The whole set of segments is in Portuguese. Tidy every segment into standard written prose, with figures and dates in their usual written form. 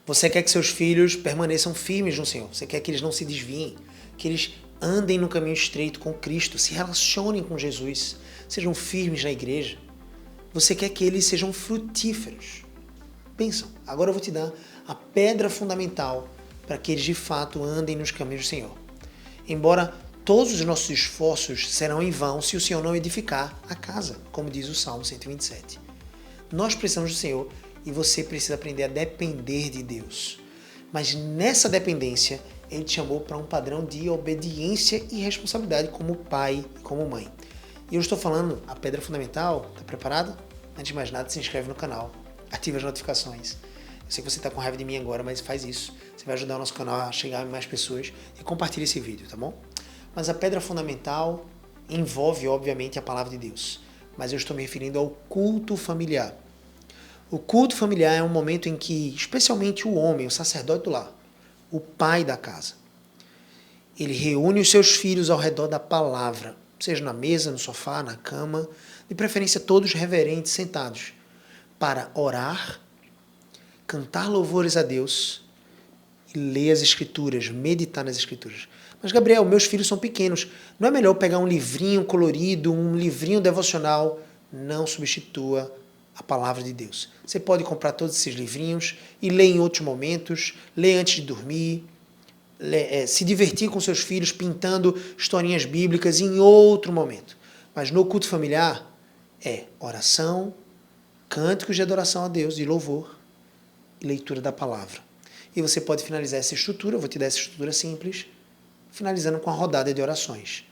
Você quer que seus filhos permaneçam firmes no Senhor. Você quer que eles não se desviem, que eles andem no caminho estreito com Cristo, se relacionem com Jesus, sejam firmes na igreja. Você quer que eles sejam frutíferos. Pensam, agora eu vou te dar a pedra fundamental para que eles de fato andem nos caminhos do Senhor. Embora todos os nossos esforços serão em vão se o Senhor não edificar a casa, como diz o Salmo 127. Nós precisamos do Senhor e você precisa aprender a depender de Deus. Mas nessa dependência, Ele te chamou para um padrão de obediência e responsabilidade como pai e como mãe. E eu estou falando a pedra fundamental. Está preparado? Antes de mais nada, se inscreve no canal, ativa as notificações. Eu sei que você está com raiva de mim agora, mas faz isso. Você vai ajudar o nosso canal a chegar a mais pessoas e compartilha esse vídeo, tá bom? Mas a pedra fundamental envolve, obviamente, a palavra de Deus. Mas eu estou me referindo ao culto familiar. O culto familiar é um momento em que, especialmente o homem, o sacerdote do lar, o pai da casa, ele reúne os seus filhos ao redor da palavra, seja na mesa, no sofá, na cama, de preferência todos reverentes, sentados, para orar, cantar louvores a Deus e ler as Escrituras, meditar nas Escrituras. Mas, Gabriel, meus filhos são pequenos. Não é melhor pegar um livrinho colorido, um livrinho devocional? Não substitua a palavra de Deus. Você pode comprar todos esses livrinhos e ler em outros momentos, ler antes de dormir, se divertir com seus filhos pintando historinhas bíblicas em outro momento. Mas no culto familiar é oração, cânticos de adoração a Deus, de louvor e leitura da palavra. E você pode finalizar essa estrutura, eu vou te dar essa estrutura simples, finalizando com a rodada de orações.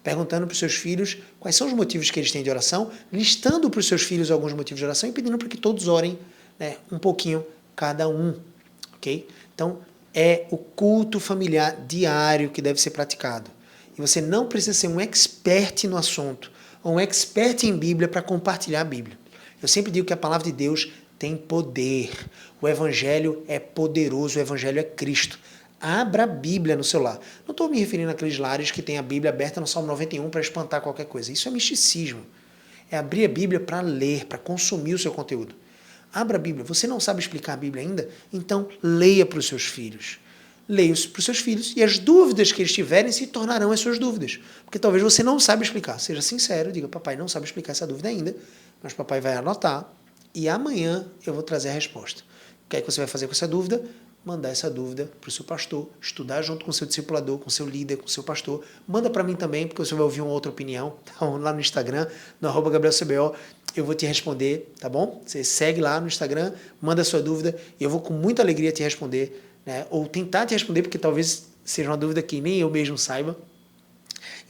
Perguntando para os seus filhos quais são os motivos que eles têm de oração, listando para os seus filhos alguns motivos de oração e pedindo para que todos orem, né, um pouquinho cada um. Ok? Então, é o culto familiar diário que deve ser praticado. E você não precisa ser um expert no assunto, ou um expert em Bíblia para compartilhar a Bíblia. Eu sempre digo que a palavra de Deus tem poder. O Evangelho é poderoso, o Evangelho é Cristo. Abra a Bíblia no seu lar. Não estou me referindo àqueles lares que têm a Bíblia aberta no Salmo 91 para espantar qualquer coisa. Isso é misticismo. É abrir a Bíblia para ler, para consumir o seu conteúdo. Abra a Bíblia. Você não sabe explicar a Bíblia ainda? Então, leia para os seus filhos. Leia para os seus filhos e as dúvidas que eles tiverem se tornarão as suas dúvidas. Porque talvez você não saiba explicar. Seja sincero, diga, papai não sabe explicar essa dúvida ainda, mas papai vai anotar e amanhã eu vou trazer a resposta. O que é que você vai fazer com essa dúvida? Mandar essa dúvida para o seu pastor, estudar junto com o seu discipulador, com o seu líder, com o seu pastor. Manda para mim também, porque você vai ouvir uma outra opinião. Então, lá no Instagram, no @GabrielCBO, eu vou te responder, tá bom? Você segue lá no Instagram, manda a sua dúvida e eu vou com muita alegria te responder, né? Ou tentar te responder, porque talvez seja uma dúvida que nem eu mesmo saiba.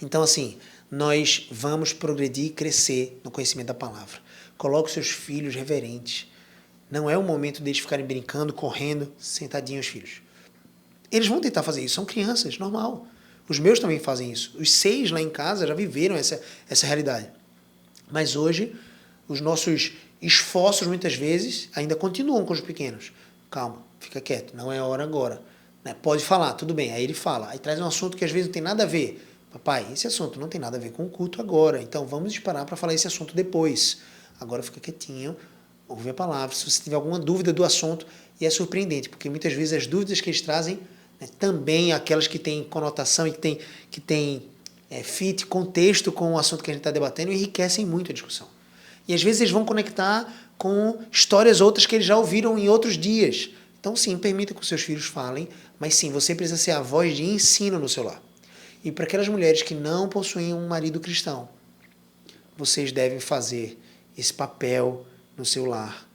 Então, assim, nós vamos progredir e crescer no conhecimento da palavra. Coloque os seus filhos reverentes. Não é o momento deles ficarem brincando, correndo, sentadinhos os filhos. Eles vão tentar fazer isso, são crianças, normal. Os meus também fazem isso. Os 6 lá em casa já viveram essa realidade. Mas hoje, os nossos esforços, muitas vezes, ainda continuam com os pequenos. Calma, fica quieto, não é a hora agora. Né? Pode falar, tudo bem. Aí ele fala. Aí traz um assunto que às vezes não tem nada a ver. Papai, esse assunto não tem nada a ver com o culto agora. Então vamos esperar para falar esse assunto depois. Agora fica quietinho. Ouve a palavra, se você tiver alguma dúvida do assunto, e é surpreendente, porque muitas vezes as dúvidas que eles trazem, né, também aquelas que têm conotação e que têm fit, contexto com o assunto que a gente está debatendo, enriquecem muito a discussão. E às vezes eles vão conectar com histórias outras que eles já ouviram em outros dias. Então sim, permita que os seus filhos falem, mas sim, você precisa ser a voz de ensino no seu lar. E para aquelas mulheres que não possuem um marido cristão, vocês devem fazer esse papel no seu lar,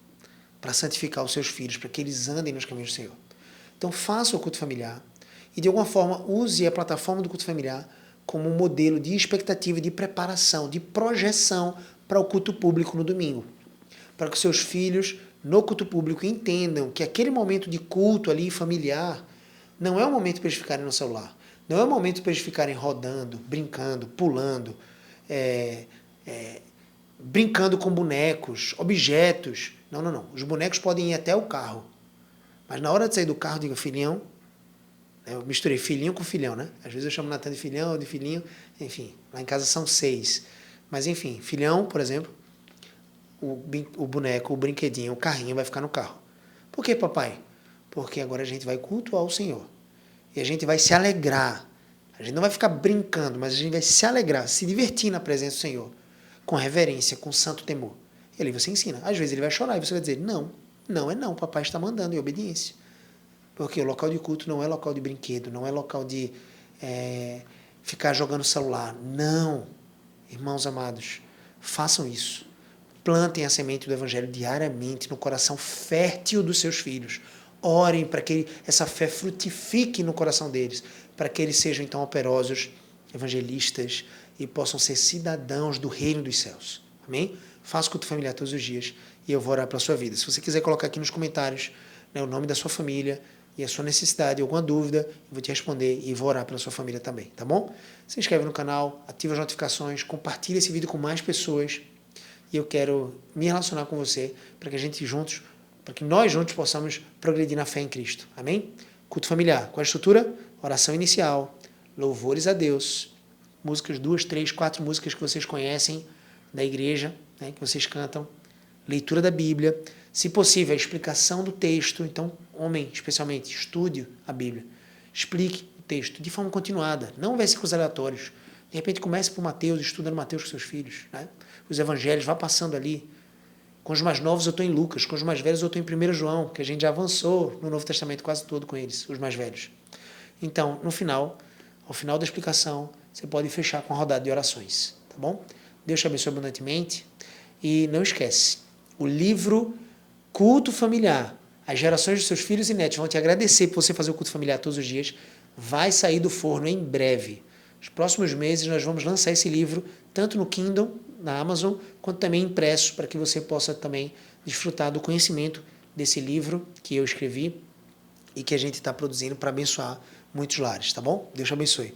para santificar os seus filhos, para que eles andem nos caminhos do Senhor. Então faça o culto familiar e de alguma forma use a plataforma do culto familiar como um modelo de expectativa, de preparação, de projeção para o culto público no domingo. Para que os seus filhos no culto público entendam que aquele momento de culto ali familiar não é um momento para eles ficarem no celular, não é um momento para eles ficarem rodando, brincando, pulando, brincando com bonecos, objetos. Não, não, não. Os bonecos podem ir até o carro. Mas na hora de sair do carro, diga, filhão. Eu misturei filhinho com filhão, né? Às vezes eu chamo Natan de filhão ou de filhinho. Enfim, lá em casa são 6. Mas enfim, filhão, por exemplo, o boneco, o brinquedinho, o carrinho vai ficar no carro. Por que, papai? porque agora a gente vai cultuar o Senhor. E a gente vai se alegrar. A gente não vai ficar brincando, mas a gente vai se alegrar, se divertir na presença do Senhor, com reverência, com santo temor. E ali você ensina. Às vezes ele vai chorar e você vai dizer, não, não é não, papai está mandando, em obediência. Porque o local de culto não é local de brinquedo, não é local de ficar jogando celular. Não, irmãos amados, façam isso. Plantem a semente do Evangelho diariamente no coração fértil dos seus filhos. Orem para que essa fé frutifique no coração deles, para que eles sejam então operosos, evangelistas e possam ser cidadãos do reino dos céus. Amém? Faça culto familiar todos os dias e eu vou orar pela sua vida. Se você quiser colocar aqui nos comentários, né, o nome da sua família e a sua necessidade, alguma dúvida, eu vou te responder e vou orar pela sua família também, tá bom? Se inscreve no canal, ativa as notificações, compartilha esse vídeo com mais pessoas e eu quero me relacionar com você para que a gente juntos, para que nós juntos possamos progredir na fé em Cristo. Amém? Culto familiar. Qual a estrutura? Oração inicial, louvores a Deus, músicas, 2, 3, 4 músicas que vocês conhecem da igreja, né, que vocês cantam, leitura da Bíblia, se possível, a explicação do texto. Então, homem, especialmente, estude a Bíblia. Explique o texto de forma continuada, não versículos aleatórios. De repente, comece por Mateus, estudando Mateus com seus filhos. Né? Os evangelhos, vá passando ali. Com os mais novos eu estou em Lucas, com os mais velhos eu estou em 1 João, que a gente já avançou no Novo Testamento quase todo com eles, os mais velhos. Então, no final, ao final da explicação, você pode fechar com a rodada de orações, tá bom? Deus te abençoe abundantemente. E não esquece, o livro Culto Familiar, as gerações dos seus filhos e netos vão te agradecer por você fazer o culto familiar todos os dias, vai sair do forno em breve. Nos próximos meses nós vamos lançar esse livro, tanto no Kindle, na Amazon, quanto também impresso, para que você possa também desfrutar do conhecimento desse livro que eu escrevi e que a gente está produzindo para abençoar muitos lares, tá bom? Deus te abençoe.